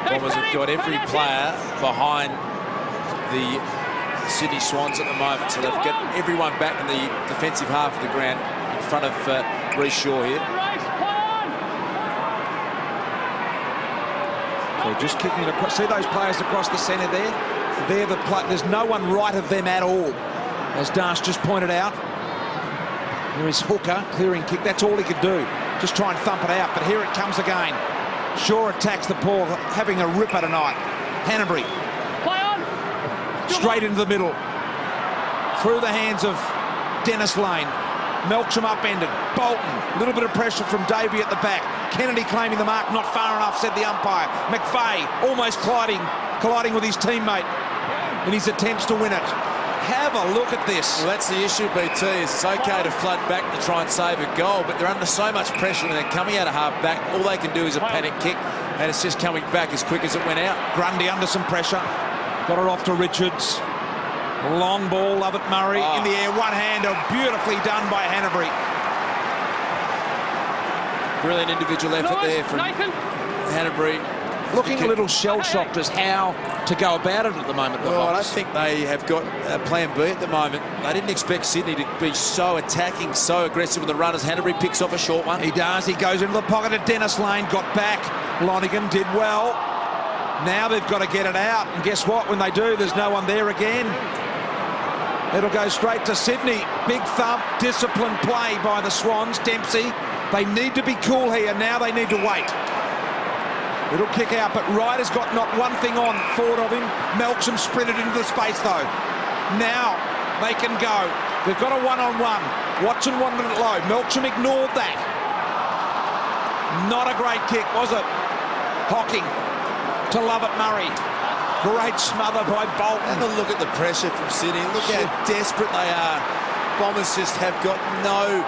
Bombers have got every player behind the Sydney Swans at the moment, so they've got everyone back in the defensive half of the ground in front of Reece Shaw here. So just kicking it across. See those players across the centre there? They're the there's no one right of them at all, as Darsh just pointed out. There is Hooker, clearing kick. That's all he could do. Just try and thump it out, but here it comes again. Shaw attacks the ball, having a ripper tonight. Hanbury. Straight into the middle. Through the hands of Dennis Lane. Melksham upended. Bolton. A little bit of pressure from Davey at the back. Kennedy claiming the mark, not far enough, said the umpire. McVeigh almost colliding with his teammate in his attempts to win it. Have a look at this. Well, that's the issue, BT, is it's okay to flood back to try and save a goal, but they're under so much pressure when they're coming out of half back. All they can do is a panic kick, and it's just coming back as quick as it went out. Grundy under some pressure. Got it off to Richards. Long ball, Lovett Murray in the air, one-hander, beautifully done by Hanbury. Brilliant individual effort there from Hanbury. Looking a little shell-shocked as how to go about it at the moment. Well, I don't think they have got plan B at the moment. They didn't expect Sydney to be so attacking, so aggressive with the runners. Hanbury picks off a short one. He does. He goes into the pocket of Dennis Lane, got back. Lonergan did well. Now they've got to get it out, and guess what? When they do, there's no one there again. It'll go straight to Sydney. Big thump, disciplined play by the Swans. Dempsey, they need to be cool here. Now they need to wait. It'll kick out, but Ryder's got not one thing on forward of him. Melksham sprinted into the space, though. Now they can go. They've got a one-on-one. Watson wanted it low. Melksham ignored that. Not a great kick, was it? Hocking to Lovett Murray. Great smother by Bolton. Have a look at the pressure from Sydney. Look how desperate they are. Bombers just have got no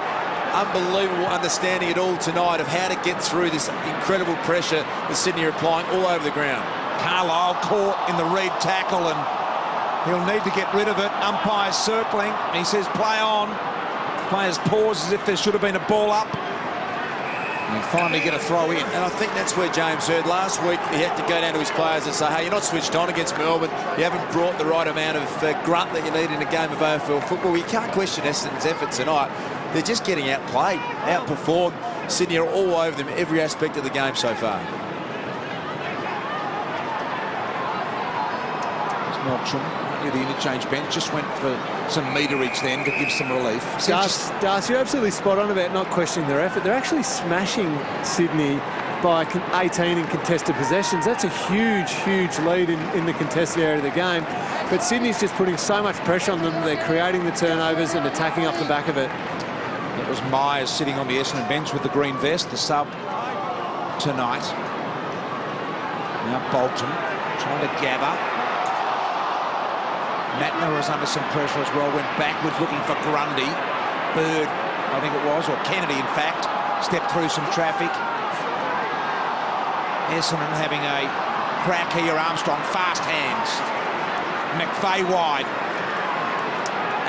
unbelievable understanding at all tonight of how to get through this incredible pressure that Sydney are applying all over the ground. Carlisle caught in the Reed tackle, and He'll need to get rid of it. Umpire's circling. He says play on. Players pause as if there should have been a ball up. And he finally get a throw in. And I think that's where James Hird last week, he had to go down to his players and say, hey, you're not switched on against Melbourne. You haven't brought the right amount of grunt that you need in a game of AFL football. You can't question Essendon's effort tonight. They're just getting outplayed, outperformed. Sydney are all over them every aspect of the game so far. Melksham near the interchange bench just went for some meterage then to give some relief. Darcy, you're absolutely spot on about not questioning their effort. They're actually smashing Sydney by 18 in contested possessions. That's a huge, huge lead in the contested area of the game. But Sydney's just putting so much pressure on them. They're creating the turnovers and attacking off the back of it. That was Myers sitting on the Essendon bench with the green vest, the sub tonight. Now Bolton trying to gather. Matner was under some pressure as well, went backwards looking for Grundy. Bird, I think it was, or Kennedy in fact, stepped through some traffic. Essendon having a crack here. Armstrong, fast hands. McVeigh wide.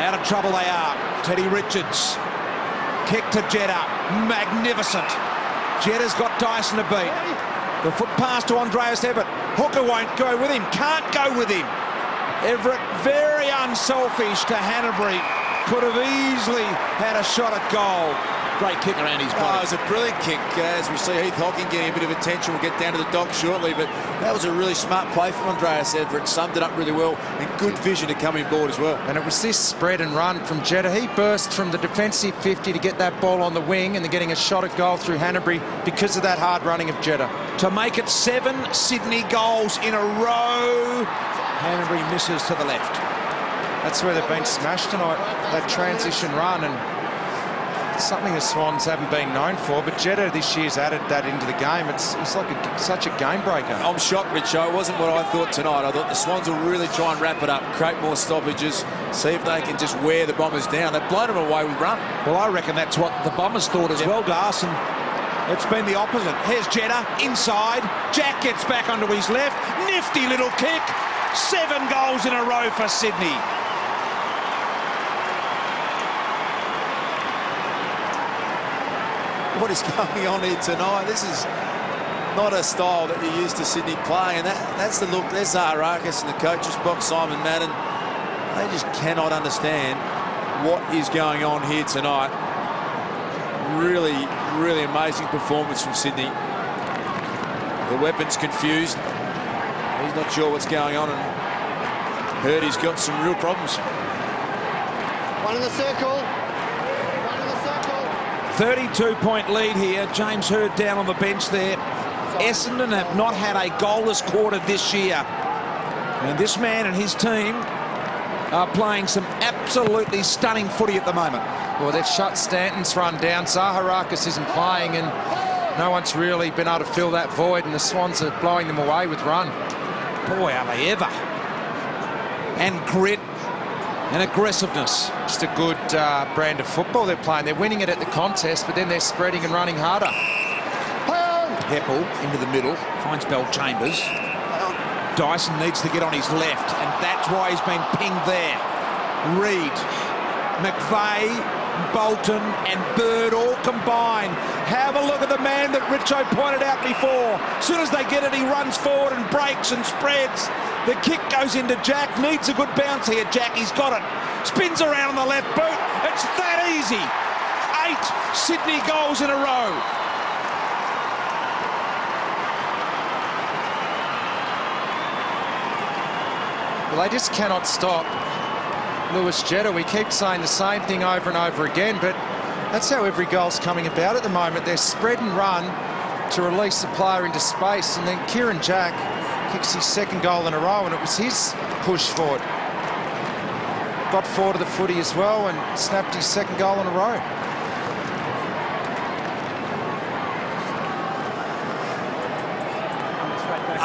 Out of trouble they are. Teddy Richards. Kick to Jeddah. Magnificent. Jeddah's got Dyson to beat. The foot pass to Andreas Everett. Hooker won't go with him. Can't go with him. Everett, very unselfish to Hanbury. Could have easily had a shot at goal. Great kick around his body. Oh, it was a brilliant kick. As we see Heath Hocking getting a bit of attention. We'll get down to the dock shortly, but that was a really smart play from Andreas Everett. Summed it up really well, and good vision to come in board as well. And it was this spread and run from Jeddah. He burst from the defensive 50 to get that ball on the wing, and they're getting a shot at goal through Hanbury because of that hard running of Jeddah. To make it 7 Sydney goals in a row. Hanbury misses to the left. That's where they've been smashed tonight, that transition run, and something the Swans haven't been known for, but Jeddah this year's added that into the game. It's like such a game breaker. I'm shocked, Richo. It wasn't what I thought tonight. I thought the Swans will really try and wrap it up, create more stoppages, see if they can just wear the Bombers down. They've blown them away with run. Well, I reckon that's what the Bombers thought as well, Darcy. It's been the opposite. Here's Jeddah inside. Jack gets back onto his left. Nifty little kick. 7 goals in a row for Sydney. What is going on here tonight? This is not a style that you're used to Sydney playing, and that's the look. There's Zaharakis in the coach's box, Simon Madden. They just cannot understand what is going on here tonight. Really, really amazing performance from Sydney. The weapon's confused. He's not sure what's going on, and heard he's got some real problems. One in the circle. 32-point lead here. James Hird down on the bench there. Essendon have not had a goalless quarter this year. And this man and his team are playing some absolutely stunning footy at the moment. Well, they've shut Stanton's run down. Zaharakis isn't playing, and no one's really been able to fill that void, and the Swans are blowing them away with run. Boy, are they ever. And grit and aggressiveness. Just a good brand of football they're playing. They're winning it at the contest, but then they're spreading and running harder. Heppel into the middle, finds Bell Chambers. Dyson needs to get on his left, and that's why he's been pinged there. Reid, McVeigh, Bolton and Bird all combined. Have a look at the man that Richo pointed out before. As soon as they get it, he runs forward and breaks and spreads. The kick goes into Jack. Needs a good bounce here, Jack. He's got it. Spins around on the left boot. It's that easy. 8 Sydney goals in a row. Well, they just cannot stop Lewis Jeddah. We keep saying the same thing over and over again, but that's how every goal's coming about at the moment. They're spread and run to release the player into space, and then Kieran Jack kicks his 2nd goal in a row, and it was his push forward. Got forward of the footy as well and snapped his 2nd goal in a row.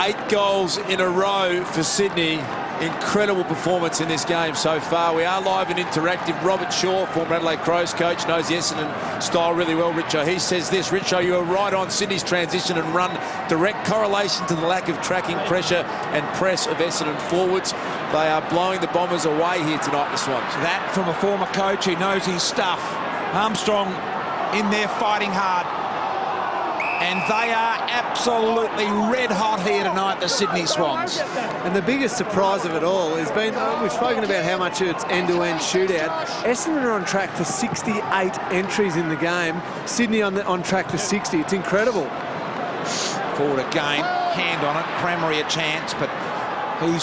Eight goals in a row for Sydney. Incredible performance in this game so far. We are live and interactive. Robert Shaw, former Adelaide Crows coach, knows the Essendon style really well, Richo. He says this: Richo, you are right on. Sydney's transition and run, direct correlation to the lack of tracking pressure and press of Essendon forwards. They are blowing the Bombers away here tonight, the Swans. That from a former coach who knows his stuff. Armstrong in there fighting hard. And they are absolutely red hot here tonight, the Sydney Swans. And the biggest surprise of it all has been, we've spoken about how much it's end-to-end shootout. Essendon are on track for 68 entries in the game. Sydney on track for 60. It's incredible. Forward again, hand on it. Cramery a chance, but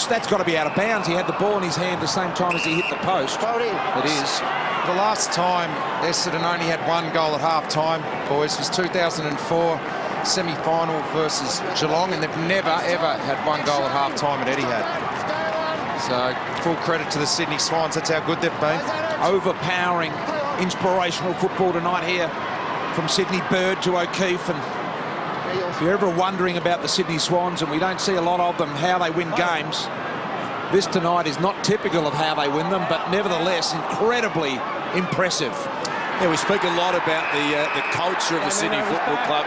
that's got to be out of bounds. He had the ball in his hand the same time as he hit the post. It is. The last time Essendon only had one goal at half-time, boys, was 2004 semi-final versus Geelong, and they've never, ever had one goal at half-time at Etihad. So, full credit to the Sydney Swans. That's how good they've been. Overpowering, inspirational football tonight here from Sydney. Bird to O'Keefe. And if you're ever wondering about the Sydney Swans, and we don't see a lot of them, how they win games, this tonight is not typical of how they win them, but nevertheless incredibly impressive. Yeah, we speak a lot about the culture of the Sydney Football Club.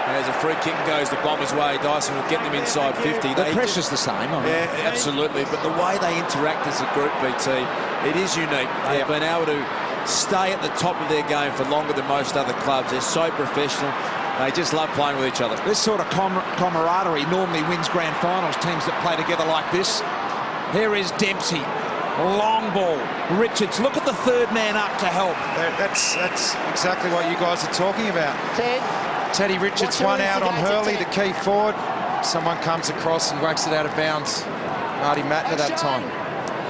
As a free kick goes the Bombers' way, Dyson will get them inside 50. The pressure's the same, aren't yeah, absolutely. But the way they interact as a group, BT, it is unique. They've been able to stay at the top of their game for longer than most other clubs. They're so professional. They just love playing with each other. This sort of camaraderie normally wins grand finals, teams that play together like this. Here is Dempsey. Long ball. Richards, look at the third man up to help. That's exactly what you guys are talking about. Teddy Richards one out on Hurley, the key forward. Someone comes across and whacks it out of bounds. Marty Mattner that time.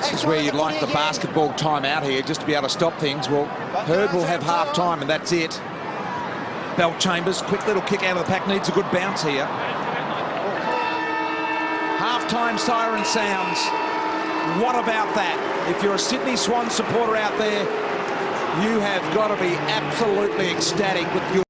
This is where you'd like the basketball timeout here, just to be able to stop things. Well, Hurd will have half time and that's it. Bell Chambers, quick little kick out of the pack, needs a good bounce here. Half-time siren sounds. What about that? If you're a Sydney Swans supporter out there, you have got to be absolutely ecstatic with your